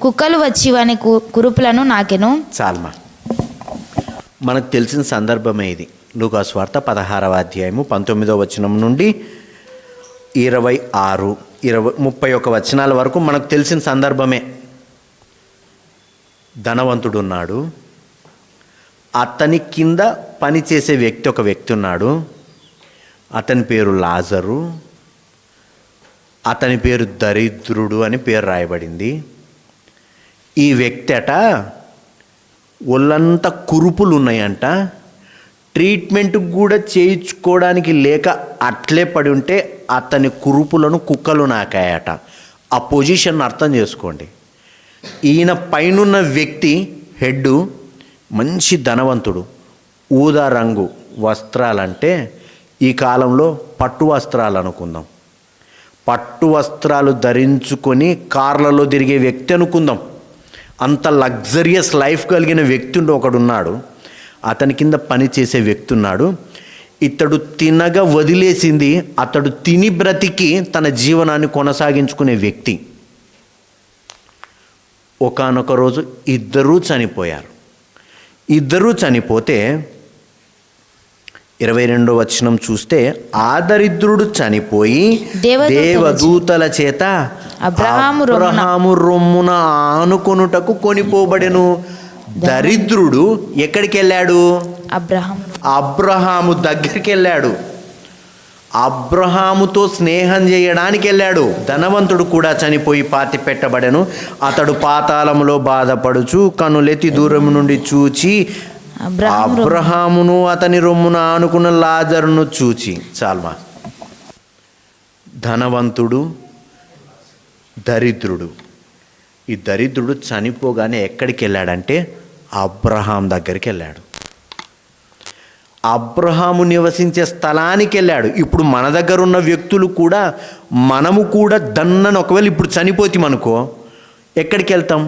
కుక్కలు వచ్చి వాని కురుపులను నాకెను. చాల్మా, మనకు తెలిసిన సందర్భమే ఇది. లూకాసు వార్త 16వ అధ్యాయము 19వ వచనం నుండి 26, 31 వచనాల వరకు మనకు తెలిసిన సందర్భమే. ధనవంతుడు ఉన్నాడు, అతని కింద పనిచేసే ఒక వ్యక్తి ఉన్నాడు. అతని పేరు లాజరు, అతని పేరు దరిద్రుడు అని పేరు రాయబడింది. ఈ వ్యక్తి అట ఒళ్ళంతా కురుపులు ఉన్నాయంట, ట్రీట్మెంట్ కూడా చేయించుకోవడానికి లేక అట్లే పడి ఉంటే అతని కురుపులను కుక్కలు నాకాయట. ఆ పొజిషన్ అర్థం చేసుకోండి. ఈయన పైనున్న వ్యక్తి హెడ్ మంచి ధనవంతుడు. ఊదా రంగు వస్త్రాలంటే ఈ కాలంలో పట్టు వస్త్రాలు అనుకుందాం. పట్టు వస్త్రాలు ధరించుకొని కార్లలో తిరిగే వ్యక్తి అనుకుందాం. అంత లగ్జరియస్ లైఫ్ కలిగిన వ్యక్తి ఒకడున్నాడు. అతని కింద పని చేసే వ్యక్తి ఉన్నాడు. ఇతడు తినగా వదిలేసింది అతడు తిని బ్రతికి తన జీవనాన్ని కొనసాగించుకునే వ్యక్తి. ఒకానొక రోజు ఇద్దరూ చనిపోయారు. ఇద్దరూ చనిపోతే 22వ వచనం చూస్తే, ఆ దరిద్రుడు చనిపోయి దేవదూతల చేత అబ్రహాము రొమ్మున ఆనుకొనుటకు కొనిపోబడెను. దరిద్రుడు ఎక్కడికి వెళ్ళాడు? అబ్రహాము దగ్గరికి వెళ్ళాడు. అబ్రహాముతో స్నేహం చేయడానికి వెళ్ళాడు. ధనవంతుడు కూడా చనిపోయి పాతి పెట్టబడెను. అతడు పాతాళములో బాధపడుచు కనులెత్తి దూరం నుండి చూచి అబ్రహామును అతని రొమ్మున ఆనుకున్న లాజరును చూచి. చాల్మా. ధనవంతుడు, దరిద్రుడు. ఈ దరిద్రుడు చనిపోగానే ఎక్కడికి వెళ్ళాడంటే అబ్రహాం దగ్గరికి వెళ్ళాడు. అబ్రహాము నివసించే స్థలానికి వెళ్ళాడు. ఇప్పుడు మన దగ్గర ఉన్న వ్యక్తులు కూడా, మనము కూడా దన్నను ఒకవేళ ఇప్పుడు చనిపోతామనుకో ఎక్కడికి వెళ్తాం?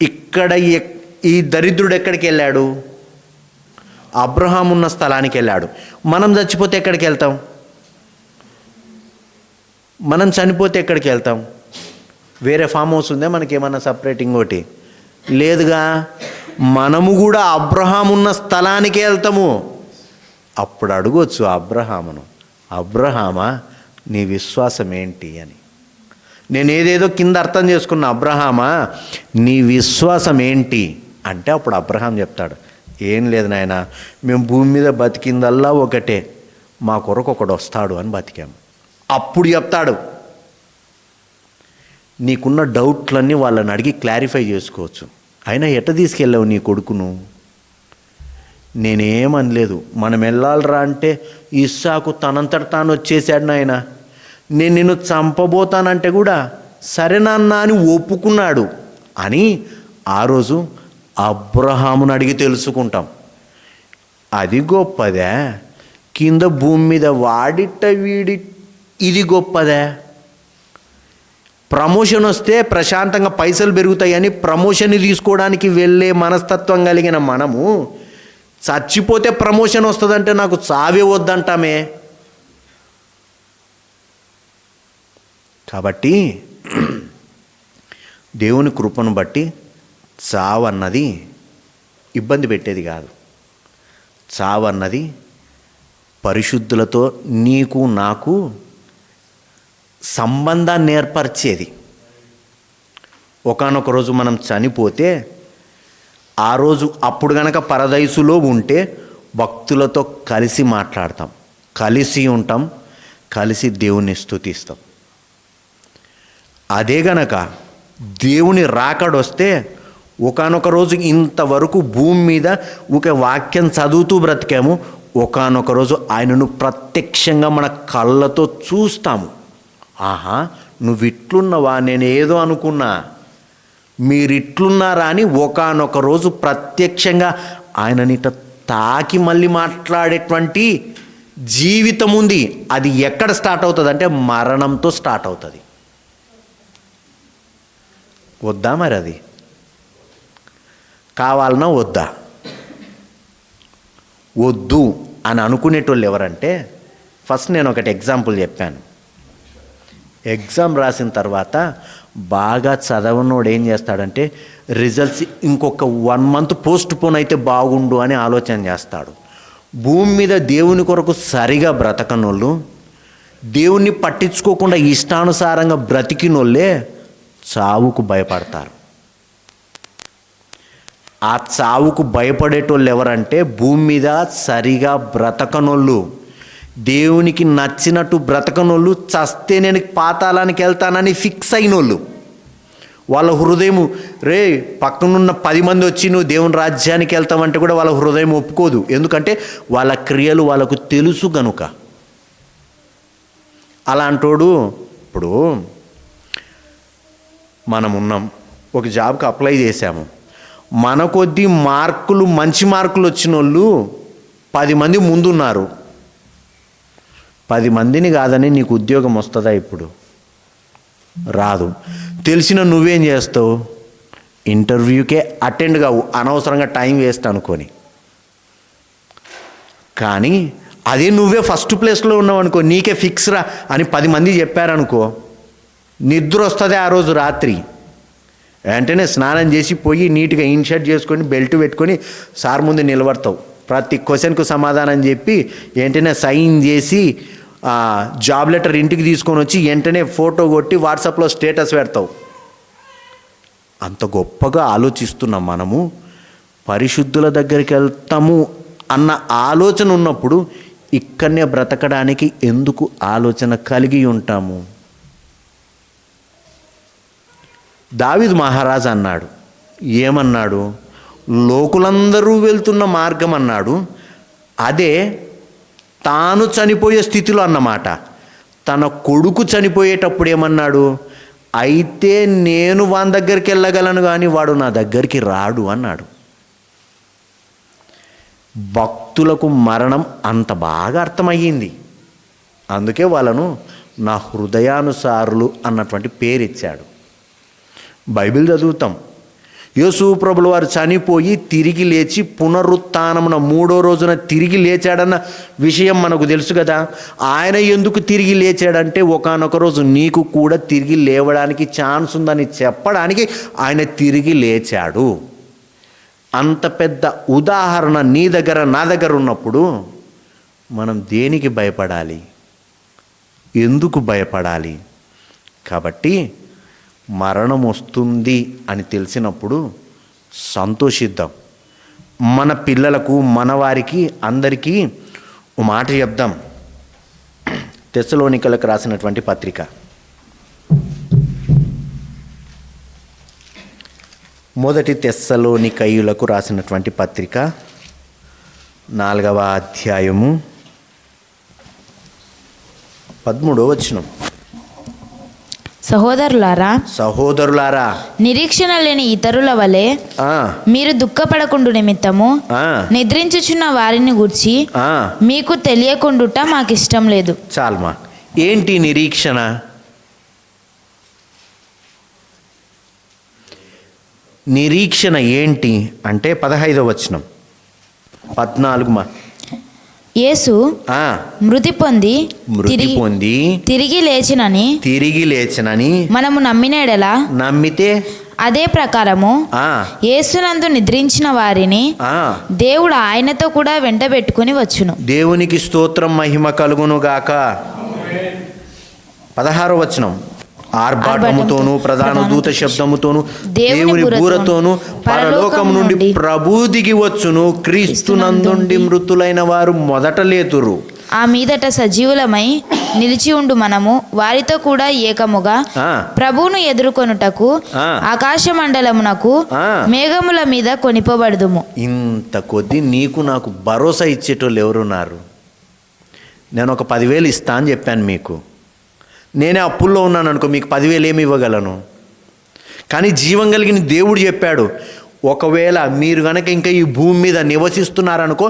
ఇక్కడ ఈ దరిద్రుడు ఎక్కడికి వెళ్ళాడు? అబ్రహాం ఉన్న స్థలానికి వెళ్ళాడు. మనం చచ్చిపోతే ఎక్కడికి వెళ్తాం? మనం చనిపోతే ఎక్కడికి వెళ్తాం? వేరే ఫామ్ హౌస్ ఉందా మనకేమన్నా సపరేట్? ఇంకోటి లేదుగా. మనము కూడా అబ్రహాం ఉన్న స్థలానికి వెళ్తాము. అప్పుడు అడగొచ్చు అబ్రహామును, అబ్రహామా నీ విశ్వాసం ఏంటి అని. నేను ఏదేదో కింద అర్థం చేసుకున్నా, అబ్రహామా నీ విశ్వాసం ఏంటి అంటే అప్పుడు అబ్రహాం చెప్తాడు, ఏం లేదు నాయన, మేము భూమి మీద బతికిందల్లా ఒకటే, మా కొరకు ఒకడు వస్తాడు అని బతికాము. అప్పుడు చెప్తాడు, నీకున్న డౌట్లన్నీ వాళ్ళని అడిగి క్లారిఫై చేసుకోవచ్చు. అయినా ఎట్ట తీసుకెళ్ళావు నీ కొడుకును? నేనేమనలేదు. మనం వెళ్ళాలరా అంటే ఇస్సాకు తనంతట తాను వచ్చేసాడు నాయన. నేను నిన్ను చంపబోతానంటే కూడా సరే నాన్న అని ఒప్పుకున్నాడు అని ఆ రోజు అబ్రహామును అడిగి తెలుసుకుంటాం. అది గొప్పదే? కింద భూమి మీద వాడిట వీడి ఇది గొప్పదే? ప్రమోషన్ వస్తే ప్రశాంతంగా పైసలు పెరుగుతాయని ప్రమోషన్ తీసుకోవడానికి వెళ్ళే మనస్తత్వం కలిగిన మనము చచ్చిపోతే ప్రమోషన్ వస్తుందంటే నాకు చావే వద్దంటామే. కాబట్టి దేవుని కృపను బట్టి చావన్నది ఇబ్బంది పెట్టేది కాదు. చావన్నది పరిశుద్ధులతో నీకు నాకు సంబంధాన్ని ఏర్పరిచేది. ఒకానొక రోజు మనం చనిపోతే ఆ రోజు అప్పుడు గనక పరదైసులో ఉంటే భక్తులతో కలిసి మాట్లాడతాం, కలిసి ఉంటాం, కలిసి దేవుని స్తుతిస్తాం. అదే గనక దేవుని రాకడొస్తే ఒకానొక రోజు ఇంతవరకు భూమి మీద ఒక వాక్యం చదువుతూ బ్రతికాము, ఒకానొక రోజు ఆయనను ప్రత్యక్షంగా మన కళ్ళతో చూస్తాము. ఆహా, నువ్వు ఇట్లున్నవా, నేను ఏదో అనుకున్నా, మీరిట్లున్నారా అని ఒకానొక రోజు ప్రత్యక్షంగా ఆయననిట తాకి మళ్ళీ మాట్లాడేటువంటి జీవితం ఉంది. అది ఎక్కడ స్టార్ట్ అవుతుంది అంటే మరణంతో స్టార్ట్ అవుతుంది. వద్దా మరి? అది కావాలన్నా వద్దా? వద్దు అని అనుకునేటోళ్ళు ఎవరంటే, ఫస్ట్ నేను ఒకటి ఎగ్జాంపుల్ చెప్పాను. ఎగ్జామ్ రాసిన తర్వాత బాగా చదవనోడు ఏం చేస్తాడంటే రిజల్ట్స్ ఇంకొక 1 మంత్ పోస్ట్ పోన్ అయితే బాగుండు అని ఆలోచన చేస్తాడు. భూమి మీద దేవుని కొరకు సరిగా బ్రతకనోళ్ళు, దేవుణ్ణి పట్టించుకోకుండా ఇష్టానుసారంగా బ్రతికినోళ్ళే చావుకు భయపడతారు. ఆ చావుకు భయపడేటోళ్ళు ఎవరంటే భూమి మీద సరిగా బ్రతకనోళ్ళు, దేవునికి నచ్చినట్టు బ్రతకనోళ్ళు, చస్తే నేను పాతాళానికి వెళ్తానని ఫిక్స్ అయినోళ్ళు. వాళ్ళ హృదయం, రే పక్కనున్న 10 మంది వచ్చి నువ్వు దేవుని రాజ్యానికి వెళ్తామంటే కూడా వాళ్ళ హృదయం ఒప్పుకోదు. ఎందుకంటే వాళ్ళ క్రియలు వాళ్ళకు తెలుసు గనుక. అలాంటోడు ఇప్పుడు మనం ఉన్నాం, ఒక జాబ్కి అప్లై చేశాము. మన కొద్ది మార్కులు, మంచి మార్కులు వచ్చిన వాళ్ళు 10 మంది ముందున్నారు. 10 మందిని కాదని నీకు ఉద్యోగం వస్తుందా? ఇప్పుడు రాదు. తెలిసిన నువ్వేం చేస్తావు? ఇంటర్వ్యూకే అటెండ్ కావు, అనవసరంగా టైం వేస్ట్ అనుకొని. కానీ అదే నువ్వే ఫస్ట్ ప్లేస్లో ఉన్నావు అనుకో, నీకే ఫిక్స్ రా అని 10 మంది చెప్పారనుకో, నిద్ర వస్తుంది ఆ రోజు రాత్రి. వెంటనే స్నానం చేసి పోయి నీట్గా ఇన్షర్ట్ చేసుకొని బెల్ట్ పెట్టుకొని సార్ ముందు నిలబడతావు. ప్రతి క్వశ్చన్కు సమాధానం చెప్పి వెంటనే సైన్ చేసి జాబ్ లెటర్ ఇంటికి తీసుకొని వచ్చి వెంటనే ఫోటో కొట్టి వాట్సాప్లో స్టేటస్ పెడతావు. అంత గొప్పగా ఆలోచిస్తున్నాం మనము. పరిశుద్ధుల దగ్గరికి వెళ్తాము అన్న ఆలోచన ఉన్నప్పుడు ఇక్కడనే బ్రతకడానికి ఎందుకు ఆలోచన కలిగి ఉంటాము? దావీదు మహారాజు అన్నాడు, ఏమన్నాడు? లోకులందరూ వెళ్తున్న మార్గం అన్నాడు. అదే తాను చనిపోయే స్థితిలో అన్నమాట. తన కొడుకు చనిపోయేటప్పుడు ఏమన్నాడు? అయితే నేను వాని దగ్గరికి వెళ్ళగలను కానీ వాడు నా దగ్గరికి రాడు అన్నాడు. భక్తులకు మరణం అంత బాగా అర్థమయ్యింది. అందుకే వాళ్ళను నా హృదయానుసారులు అన్నటువంటి పేరు ఇచ్చాడు. బైబిల్ చదువుతాం, యేసు ప్రభుల వారు చనిపోయి తిరిగి లేచి పునరుత్థానమున 3వ రోజున తిరిగి లేచాడన్న విషయం మనకు తెలుసు కదా. ఆయన ఎందుకు తిరిగి లేచాడంటే ఒకానొక రోజు నీకు కూడా తిరిగి లేవడానికి ఛాన్స్ ఉందని చెప్పడానికి ఆయన తిరిగి లేచాడు. అంత పెద్ద ఉదాహరణ నీ దగ్గర నా దగ్గర ఉన్నప్పుడు మనం దేనికి భయపడాలి? ఎందుకు భయపడాలి? కాబట్టి మరణం వస్తుంది అని తెలిసినప్పుడు సంతోషిద్దాం. మన పిల్లలకు, మన వారికి, అందరికీ ఓ మాట చెప్దాం. తెస్సలోనికలకు రాసినటువంటి పత్రిక 1 తెస్సలోనికయులకు రాసినటువంటి పత్రిక 4వ అధ్యాయము 13వ వచనం. సహోదరులారా, నిరీక్షణ లేని ఇతరుల వలె మీరు దుఃఖపడకుండు నిమిత్తము నిద్రించుచున్న వారిని గూర్చి మీకు తెలియకుండుట మాకు ఇష్టం లేదు. చాల్మా, ఏంటి నిరీక్షణ? నిరీక్షణ ఏంటి అంటే 15వ వచనం, 14 యేసు మృతి పొంది తిరిగి లేచినని మనము నమ్మినేడలా నమ్మితే అదే ప్రకారము యేసునందు నిద్రించిన వారిని దేవుడు ఆయనతో కూడా వెంటబెట్టుకుని వచ్చును. దేవునికి స్తోత్రం, మహిమ కలుగును గాక. 16వ వచనం, ఆర్భాటముతోను ప్రధాన దూత శబ్దముతోను దేవుని బూరతోను పరలోకం నుండి ప్రభువు దిగి వచ్చును. క్రీస్తునందుండి మృతులైన వారు మొదట లేతురు. ఆ మీదట సజీవులమై నిలిచి ఉండు మనము వారితో కూడా ఏకముగా ప్రభువును ఎదుర్కొనుటకు ఆకాశ మండలమునకు మేఘముల మీద కొనిపోబడుదుము. ఇంత కొద్ది నీకు నాకు భరోసా ఇచ్చేటోళ్ళు ఎవరున్నారు? నేను ఒక 10,000 ఇస్తా అని చెప్పాను మీకు. నేనే అప్పుల్లో ఉన్నాను అనుకో, మీకు 10,000 ఏమి ఇవ్వగలను? కానీ జీవం కలిగిన దేవుడు చెప్పాడు, ఒకవేళ మీరు కనుక ఇంకా ఈ భూమి మీద నివసిస్తున్నారనుకో,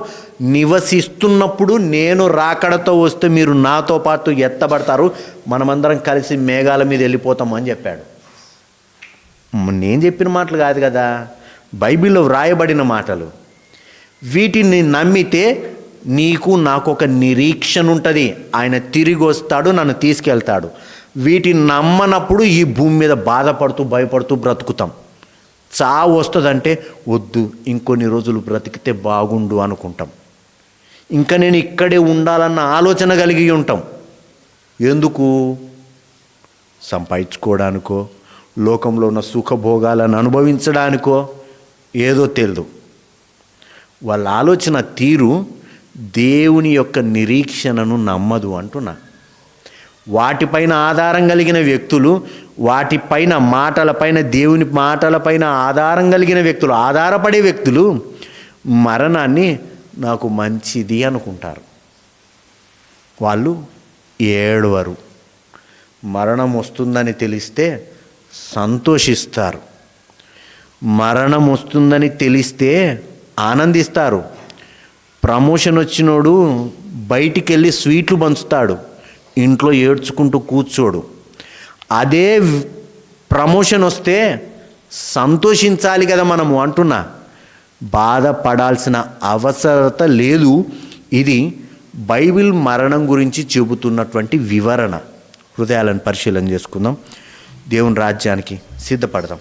నివసిస్తున్నప్పుడు నేను రాకడతో వస్తే మీరు నాతో పాటు ఎత్తబడతారు, మనమందరం కలిసి మేఘాల మీద వెళ్ళిపోతాం అని చెప్పాడు. నేను చెప్పిన మాటలు కాదు కదా, బైబిల్లో వ్రాయబడిన మాటలు. వీటిని నమ్మితే నీకు నాకు ఒక నిరీక్షణ ఉంటుంది. ఆయన తిరిగి వస్తాడు, నన్ను తీసుకెళ్తాడు. వీటిని నమ్మనప్పుడు ఈ భూమి మీద బాధపడుతూ భయపడుతూ బ్రతుకుతాం. చావు వస్తుందంటే వద్దు, ఇంకొన్ని రోజులు బ్రతికితే బాగుండు అనుకుంటాం. ఇంకా నేను ఇక్కడే ఉండాలన్న ఆలోచన కలిగి ఉంటాం. ఎందుకు? సంపాదించుకోవడానికో, లోకంలో ఉన్న సుఖభోగాలను అనుభవించడానికో, ఏదో తెలియదు. వాళ్ళ ఆలోచన తీరు దేవుని యొక్క నిరీక్షణను నమ్మదు అంటున్నా. వాటిపైన ఆధారం కలిగిన వ్యక్తులు, వాటిపైన మాటలపైన, దేవుని మాటలపైన ఆధారం కలిగిన వ్యక్తులు, ఆధారపడే వ్యక్తులు మరణాన్ని నాకు మంచిది అనుకుంటారు. వాళ్ళు ఏడవరు. మరణం వస్తుందని తెలిస్తే సంతోషిస్తారు. మరణం వస్తుందని తెలిస్తే ఆనందిస్తారు. ప్రమోషన్ వచ్చినోడు బయటికి వెళ్ళి స్వీట్లు పంచుతాడు, ఇంట్లో ఏడ్చుకుంటూ కూర్చోడు. అదే ప్రమోషన్ వస్తే సంతోషించాలి కదా మనము అంటున్నా. బాధపడాల్సిన అవసరత లేదు. ఇది బైబిల్ మరణం గురించి చెబుతున్నటువంటి వివరణ. హృదయాలను పరిశీలన చేసుకుందాం. దేవుని రాజ్యానికి సిద్ధపడదాం.